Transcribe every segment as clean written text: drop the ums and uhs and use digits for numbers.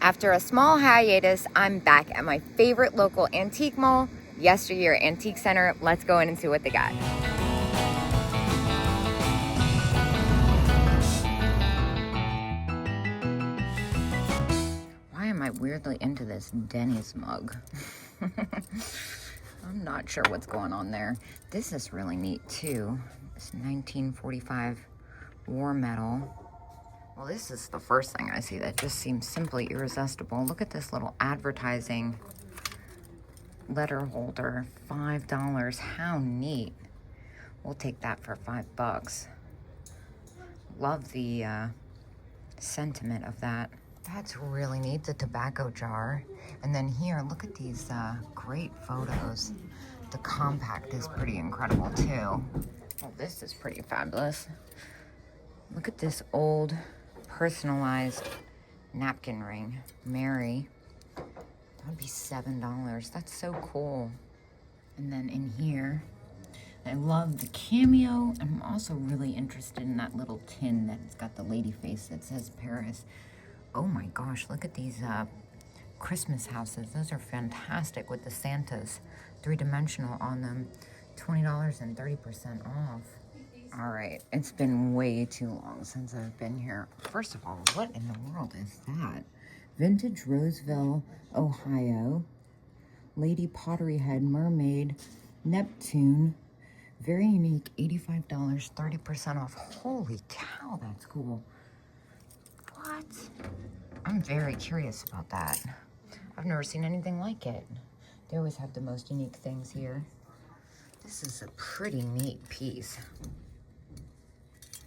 After a small hiatus, I'm back at my favorite local antique mall, Yesteryear Antique Center. Let's go in and see what they got. Why am I weirdly into this Denny's mug? I'm not sure what's going on there. This is really neat too. It's 1945 war metal. Well, this is the first thing I see that just seems simply irresistible. Look at this little advertising letter holder, $5. How neat. We'll take that for $5. Love the sentiment of that. That's really neat, the tobacco jar. And then here, look at these great photos. The compact is pretty incredible too. Well, this is pretty fabulous. Look at this old personalized napkin ring. Mary. That would be $7. That's so cool. And then in here, I love the cameo. I'm also really interested in that little tin that's got the lady face that says Paris. Oh my gosh, look at these Christmas houses. Those are fantastic with the Santas, 3-dimensional on them. $20 and 30% off. All right, it's been way too long since I've been here. First of all, what in the world is that? Vintage Roseville, Ohio. Lady Pottery Head Mermaid Neptune. Very unique, $85, 30% off. Holy cow, that's cool. What? I'm very curious about that. I've never seen anything like it. They always have the most unique things here. This is a pretty neat piece.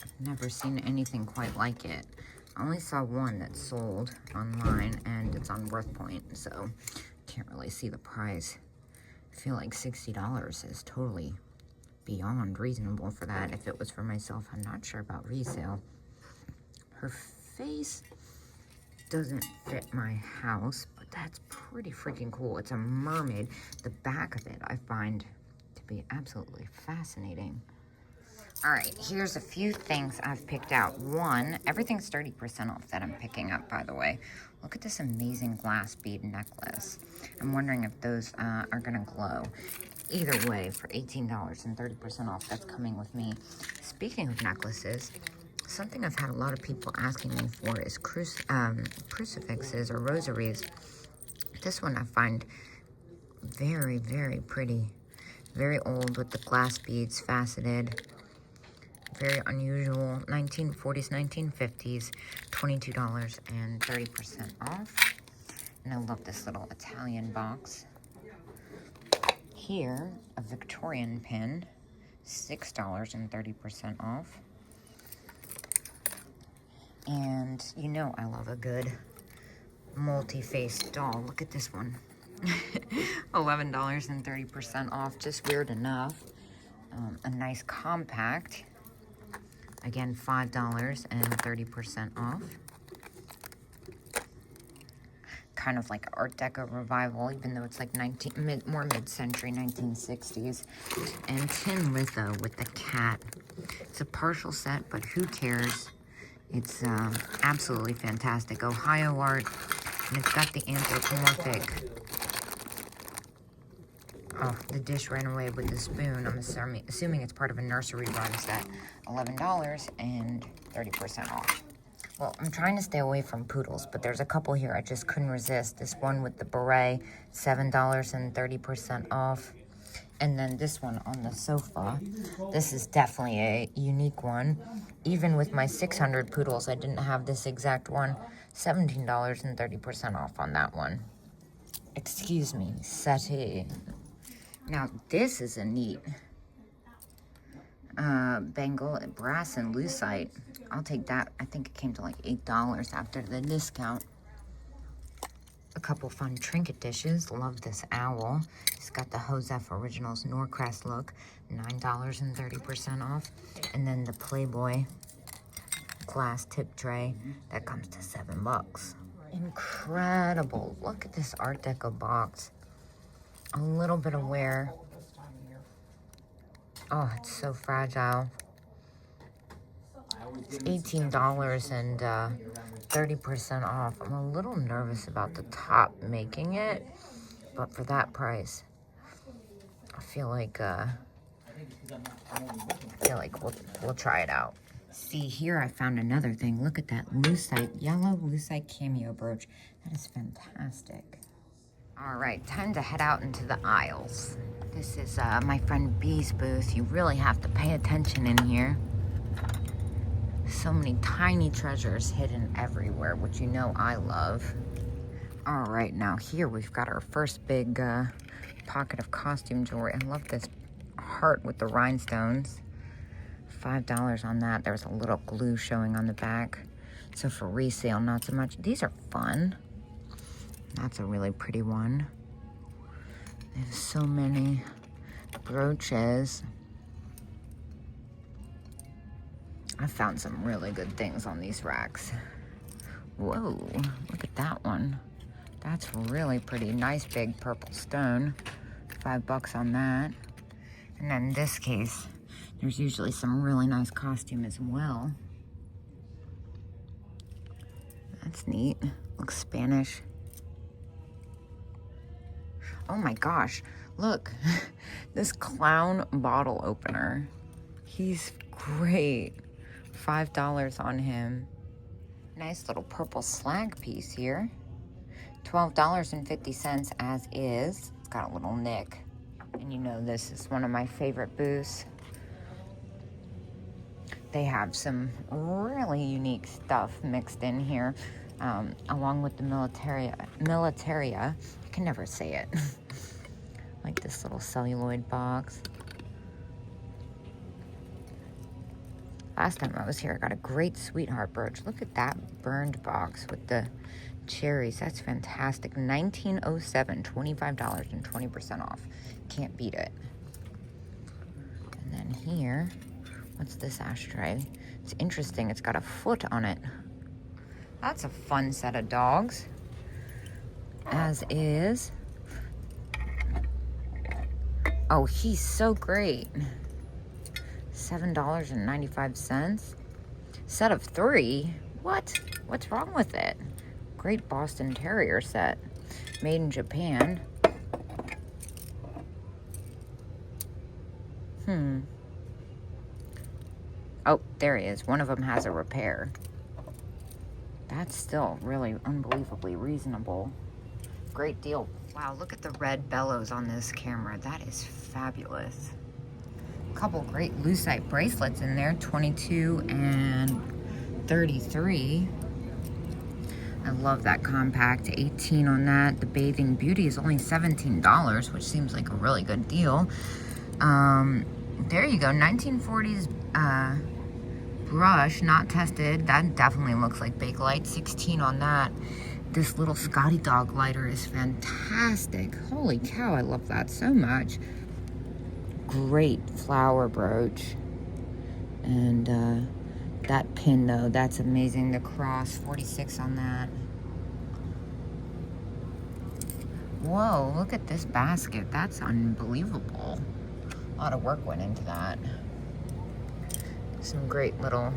I've never seen anything quite like it. I only saw one that sold online and it's on WorthPoint, so can't really see the price. I feel like $60 is totally beyond reasonable for that. If it was for myself, I'm not sure about resale. Her face doesn't fit my house, but that's pretty freaking cool. It's a mermaid. The back of it I find to be absolutely fascinating. All right, here's a few things I've picked out. One, everything's 30% off that I'm picking up, by the way. Look at this amazing glass bead necklace. I'm wondering if those are gonna glow. Either way, for $18 and 30% off, that's coming with me. Speaking of necklaces, something I've had a lot of people asking me for is crucifixes or rosaries. This one I find very, very pretty. Very old with the glass beads, faceted. Very unusual, 1940s, 1950s, $22 and 30% off. And I love this little Italian box. Here, a Victorian pin, $6 and 30% off. And you know I love a good multi-faced doll. Look at this one. $11 and 30% off, just weird enough. A nice compact. Again, $5 and 30% off. Kind of like Art Deco revival, even though it's like more mid-century, 1960s. And tin litho with the cat. It's a partial set, but who cares? It's absolutely fantastic. Ohio art, and it's got the anthropomorphic. Oh, the dish ran away with the spoon. I'm assuming it's part of a nursery rhyme set. $11 and 30% off. Well, I'm trying to stay away from poodles, but there's a couple here I just couldn't resist. This one with the beret, $7 and 30% off. And then this one on the sofa. This is definitely a unique one. Even with my 600 poodles, I didn't have this exact one. $17 and 30% off on that one. Excuse me, settee. Now, this is a neat bangle, brass and lucite. I'll take that. I think it came to like $8 after the discount. A couple fun trinket dishes. Love this owl. It's got the Joseph Originals Norcrest look. $9 and 30% off. And then the Playboy glass tip tray. That comes to $7. Incredible. Look at this Art Deco box. A little bit of wear. Oh, it's so fragile. It's $18 and 30% off. I'm a little nervous about the top making it, but for that price, I feel like we'll try it out. See, here I found another thing. Look at that lucite, yellow lucite cameo brooch. That is fantastic. All right, time to head out into the aisles. This is my friend B's booth. You really have to pay attention in here. So many tiny treasures hidden everywhere, which you know I love. All right, now here we've got our first big pocket of costume jewelry. I love this heart with the rhinestones. $5 on that. There's a little glue showing on the back. So for resale, not so much. These are fun. That's a really pretty one. There's so many brooches. I found some really good things on these racks. Whoa, look at that one. That's really pretty. Nice big purple stone. $5 on that. And then in this case, there's usually some really nice costume as well. That's neat. Looks Spanish. Oh my gosh, look. This clown bottle opener. He's great. $5 on him. Nice little purple slag piece here. $12.50 as is. It's got a little nick. And you know this is one of my favorite booths. They have some really unique stuff mixed in here, along with the militaria. I can never say it. Like this little celluloid box. Last time I was here, I got a great sweetheart brooch. Look at that burned box with the cherries. That's fantastic. $19.07, $25 and 20% off. Can't beat it. And then here, what's this ashtray? It's interesting. It's got a foot on it. That's a fun set of dogs. As is. Oh, he's so great. $7.95. Set of 3? What? What's wrong with it? Great Boston Terrier set. Made in Japan. Oh, there he is. One of them has a repair. That's still really unbelievably reasonable. Great deal. Wow, look at the red bellows on this camera. That is fabulous. A couple great lucite bracelets in there, 22 and 33. I love that compact, 18 on that. The Bathing Beauty is only $17, which seems like a really good deal. There you go, 1940s brush, not tested. That definitely looks like Bakelite, 16 on that. This little Scotty dog lighter is fantastic. Holy cow, I love that so much. Great flower brooch. And that pin though, that's amazing. The cross, 46 on that. Whoa, look at this basket. That's unbelievable. A lot of work went into that. Some great little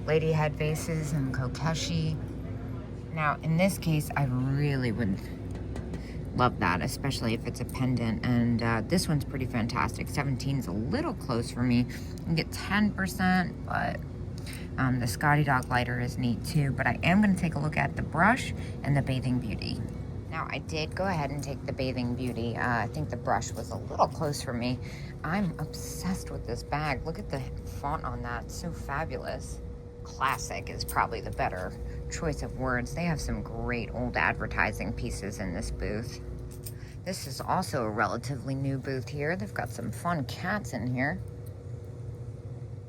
lady head vases and kokeshi. Now, in this case, I really would love that, especially if it's a pendant. And this one's pretty fantastic. 17 is a little close for me. You can get 10%, but the Scotty Dog lighter is neat too. But I am going to take a look at the brush and the Bathing Beauty. Now, I did go ahead and take the Bathing Beauty. I think the brush was a little close for me. I'm obsessed with this bag. Look at the font on that. It's so fabulous. Classic is probably the better choice of words. They have some great old advertising pieces in this booth. This is also a relatively new booth here. They've got some fun cats in here.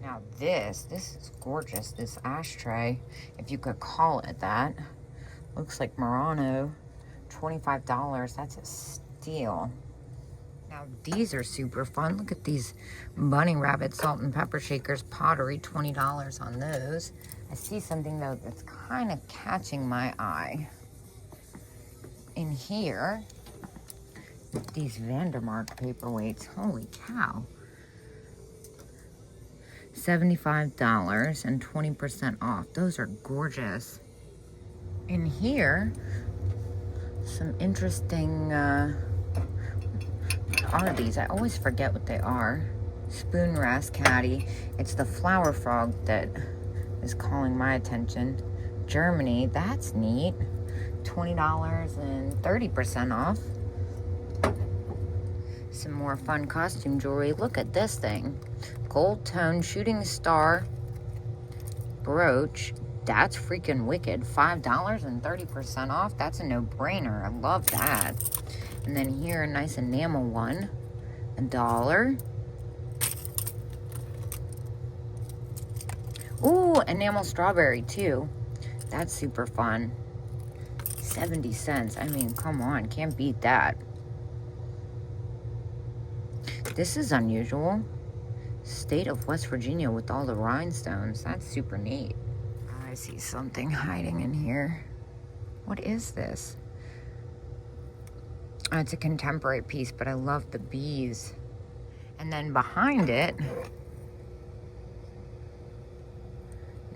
Now this is gorgeous, this ashtray, if you could call it that. Looks like Murano, $25, that's a steal. Now these are super fun. Look at these bunny rabbit salt and pepper shakers, pottery, $20 on those. I see something though that's kind of catching my eye. In here, these Vandermark paperweights, holy cow. $75 and 20% off. Those are gorgeous. In here, some interesting, what are these? I always forget what they are. Spoon rascatty. It's the flower frog that is calling my attention. Germany, that's neat. $20 and 30% off. Some more fun costume jewelry. Look at this thing. Gold tone shooting star brooch. That's freaking wicked. $5 and 30% off. That's a no-brainer. I love that. And then here, a nice enamel one. $1. Ooh, enamel strawberry too. That's super fun. 70 cents. I mean, come on. Can't beat that. This is unusual. State of West Virginia with all the rhinestones. That's super neat. I see something hiding in here. What is this? Oh, it's a contemporary piece, but I love the bees. And then behind it,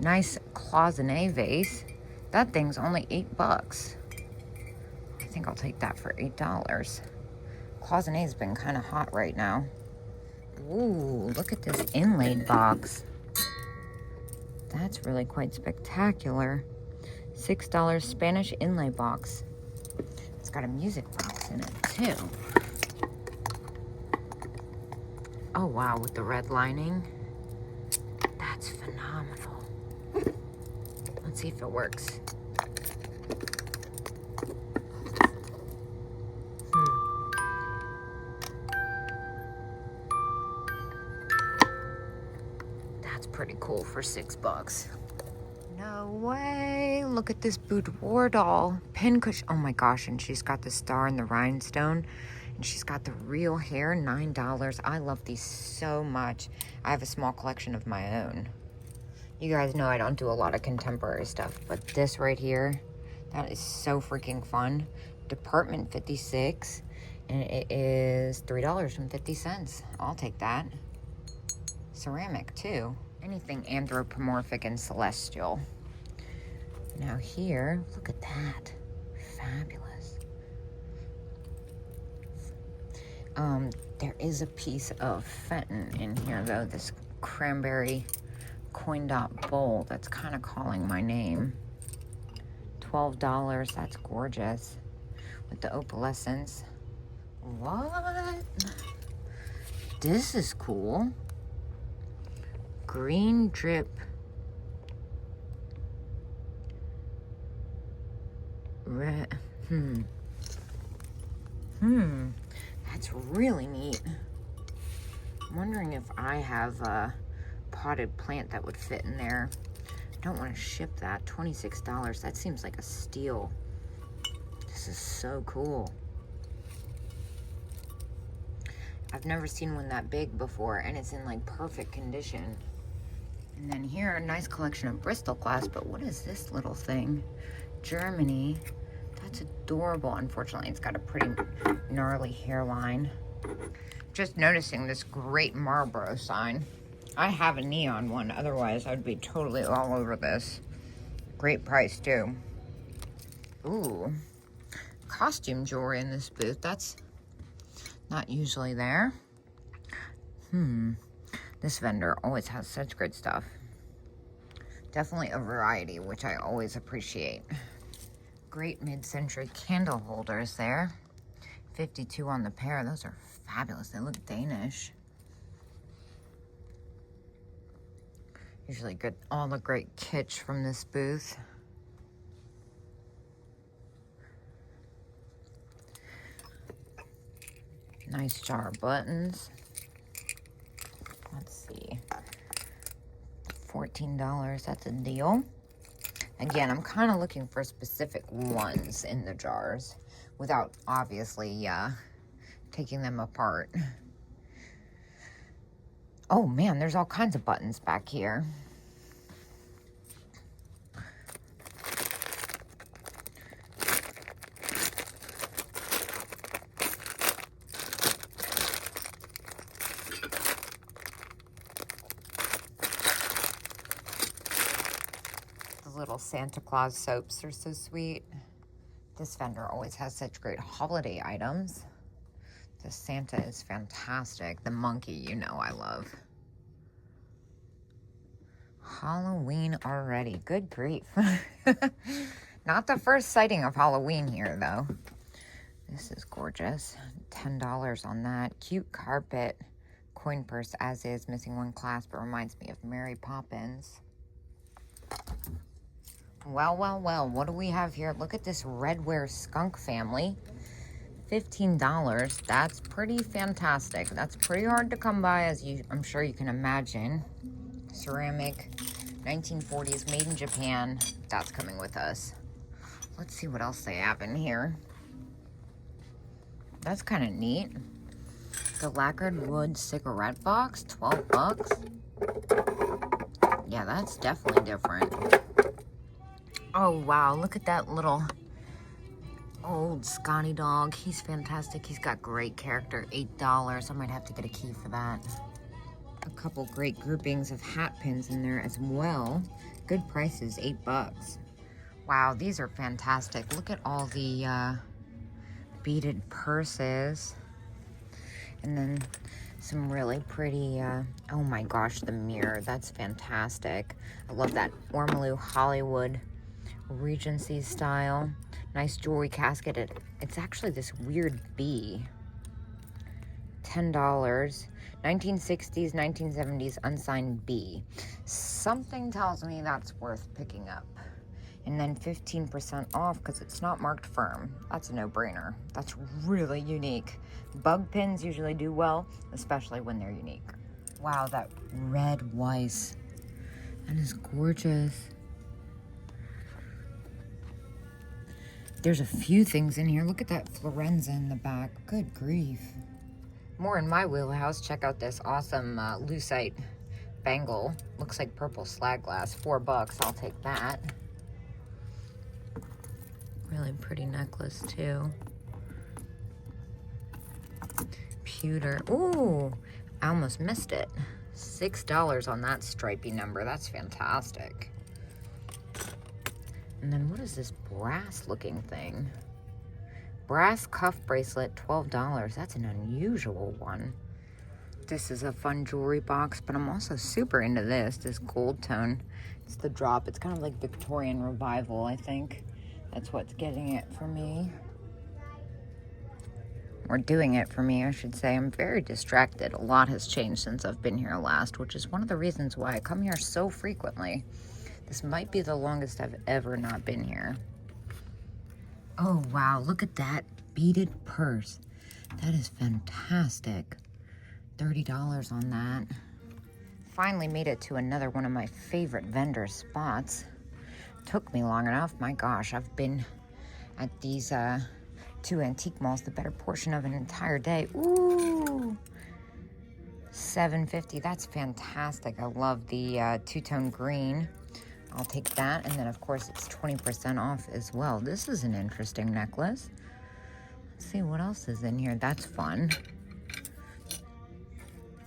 nice cloisonne vase. That thing's only $8. I think I'll take that for $8. Cloisonne's been kind of hot right now. Ooh, look at this inlaid box. That's really quite spectacular. $6 Spanish inlay box. It's got a music box in it too. Oh wow, with the red lining. That's phenomenal. Let's see if it works. That's pretty cool for $6. No way. Look at this boudoir doll. Pin cushion. Oh my gosh, and she's got the star and the rhinestone. And she's got the real hair, $9. I love these so much. I have a small collection of my own. You guys know I don't do a lot of contemporary stuff, but this right here, that is so freaking fun. Department 56, and it is $3.50. I'll take that. Ceramic too. Anything anthropomorphic and celestial. Now here, look at that. Fabulous. There is a piece of Fenton in here though, this cranberry coin dot bowl that's kind of calling my name. $12, that's gorgeous. With the opalescence. What? This is cool. Green drip. Red. That's really neat. I'm wondering if I have a potted plant that would fit in there. I don't want to ship that. $26. That seems like a steal. This is so cool. I've never seen one that big before, and it's in like perfect condition. And then here, a nice collection of Bristol glass, but what is this little thing? Germany. That's adorable. Unfortunately, it's got a pretty gnarly hairline. Just noticing this great Marlboro sign. I have a neon one, otherwise I'd be totally all over this. Great price too. Ooh, costume jewelry in this booth. That's not usually there. This vendor always has such good stuff. Definitely a variety, which I always appreciate. Great mid-century candle holders there. $52 on the pair. Those are fabulous. They look Danish. Usually get all the great kitsch from this booth. Nice jar of buttons. Let's see. $14, that's a deal. Again, I'm kind of looking for specific ones in the jars without obviously taking them apart. Oh man, there's all kinds of buttons back here. little Santa Claus soaps are so sweet. This vendor always has such great holiday items. The Santa is fantastic. The monkey, you know I love. Halloween already. Good grief. Not the first sighting of Halloween here, though. This is gorgeous. $10 on that. Cute carpet. Coin purse as is. Missing one clasp. It reminds me of Mary Poppins. Well, well, well. What do we have here? Look at this redware skunk family. $15. That's pretty fantastic. That's pretty hard to come by, as I'm sure you can imagine. Ceramic, 1940s, made in Japan. That's coming with us. Let's see what else they have in here. That's kind of neat. The lacquered wood cigarette box, $12. Yeah, that's definitely different. Oh, wow. Look at that little old Scotty dog. He's fantastic. He's got great character. $8. I might have to get a key for that. A couple great groupings of hat pins in there as well. Good prices, $8. Wow, these are fantastic. Look at all the beaded purses. And then some really pretty, oh my gosh, the mirror. That's fantastic. I love that Ormolu Hollywood Regency style. Nice jewelry casket. It's actually this weird bee. $10. 1960s, 1970s unsigned bee. Something tells me that's worth picking up. And then 15% off because it's not marked firm. That's a no-brainer. That's really unique. Bug pins usually do well, especially when they're unique. Wow, that red Weiss. That is gorgeous. There's a few things in here. Look at that Florenza in the back. Good grief. More in my wheelhouse. Check out this awesome lucite bangle. Looks like purple slag glass. $4. I'll take that. Really pretty necklace too. Pewter. Ooh, I almost missed it. $6 on that stripy number. That's fantastic. And then what is this brass looking thing? Brass cuff bracelet, $12. That's an unusual one. This is a fun jewelry box, but I'm also super into this gold tone. It's the drop. It's kind of like Victorian Revival, I think. That's what's getting it for me. Or doing it for me, I should say. I'm very distracted. A lot has changed since I've been here last, which is one of the reasons why I come here so frequently. This might be the longest I've ever not been here. Oh, wow. Look at that beaded purse. That is fantastic. $30 on that. Finally made it to another one of my favorite vendor spots. Took me long enough. My gosh, I've been at these two antique malls the better portion of an entire day. Ooh, $7.50. That's fantastic. I love the two-tone green. I'll take that. And then, of course, it's 20% off as well. This is an interesting necklace. Let's see what else is in here. That's fun.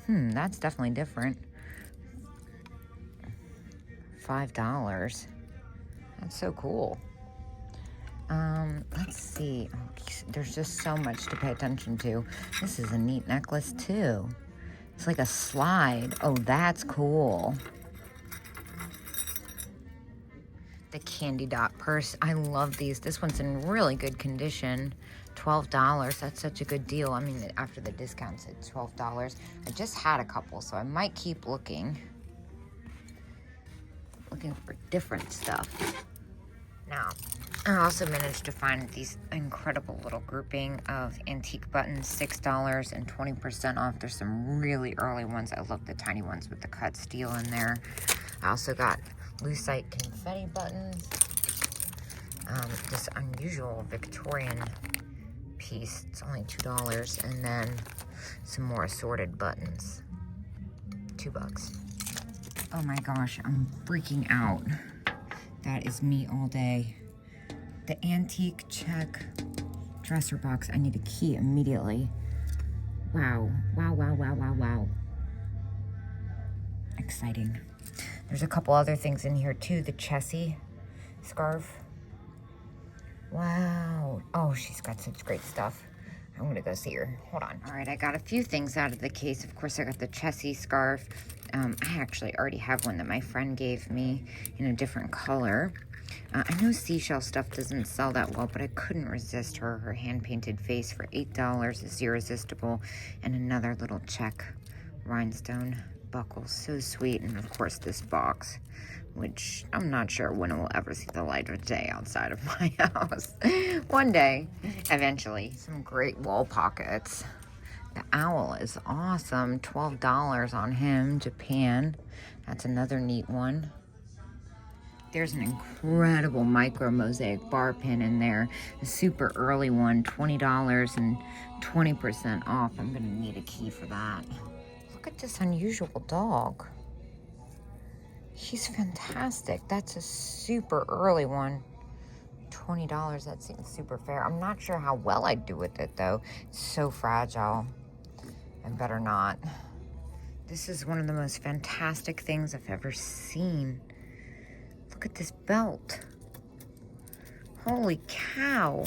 That's definitely different. $5. That's so cool. Let's see. Oh, there's just so much to pay attention to. This is a neat necklace, too. It's like a slide. Oh, that's cool. The candy dot purse. I love these. This one's in really good condition. $12. That's such a good deal. I mean, after the discounts, it's $12. I just had a couple, so I might keep looking for different stuff. Now, I also managed to find these incredible little grouping of antique buttons, $6 and 20% off. There's some really early ones. I love the tiny ones with the cut steel in there. I also got lucite confetti buttons. This unusual Victorian piece. It's only $2. And then some more assorted buttons. $2. Oh my gosh, I'm freaking out. That is me all day. The antique check dresser box. I need a key immediately. Wow, wow, wow, wow, wow, wow. Exciting. There's a couple other things in here too. The Chessie scarf. Wow. Oh, she's got such great stuff. I'm gonna go see her. Hold on. All right, I got a few things out of the case. Of course, I got the Chessie scarf. I actually already have one that my friend gave me in a different color. I know seashell stuff doesn't sell that well, but I couldn't resist her. Her hand-painted face for $8 is irresistible. And another little check rhinestone buckle. So sweet. And of course, this box, which I'm not sure when it will ever see the light of day outside of my house. One day, eventually. Some great wall pockets. The owl is awesome. $12 on him. Japan. That's another neat one. There's an incredible micro mosaic bar pin in there. A super early one. $20 and 20% off. I'm going to need a key for that. Look at this unusual dog. He's fantastic. That's a super early one. $20, that seems super fair. I'm not sure how well I'd do with it though. It's so fragile. I better not. This is one of the most fantastic things I've ever seen. Look at this belt. Holy cow.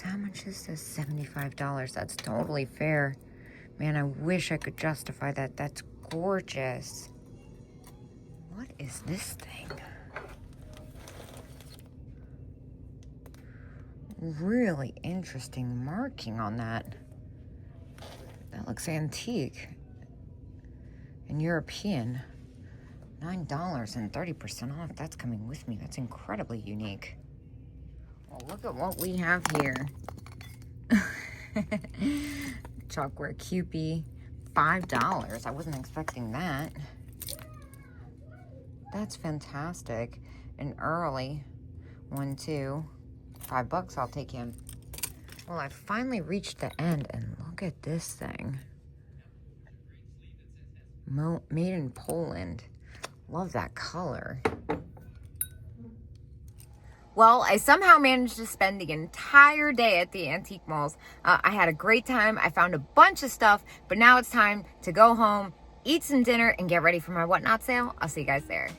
How much is this? $75. That's totally fair. Man, I wish I could justify that. That's gorgeous. What is this thing? Really interesting marking on that. That looks antique and European. $9 and 30% off. That's coming with me. That's incredibly unique. Well, look at what we have here. Chalkware Kewpie, $5. I wasn't expecting that. That's fantastic. An early one too. $5, I'll take him. Well, I finally reached the end, and look at this thing. Made in Poland. Love that color. Well, I somehow managed to spend the entire day at the antique malls. I had a great time. I found a bunch of stuff, but now it's time to go home, eat some dinner, and get ready for my whatnot sale. I'll see you guys there.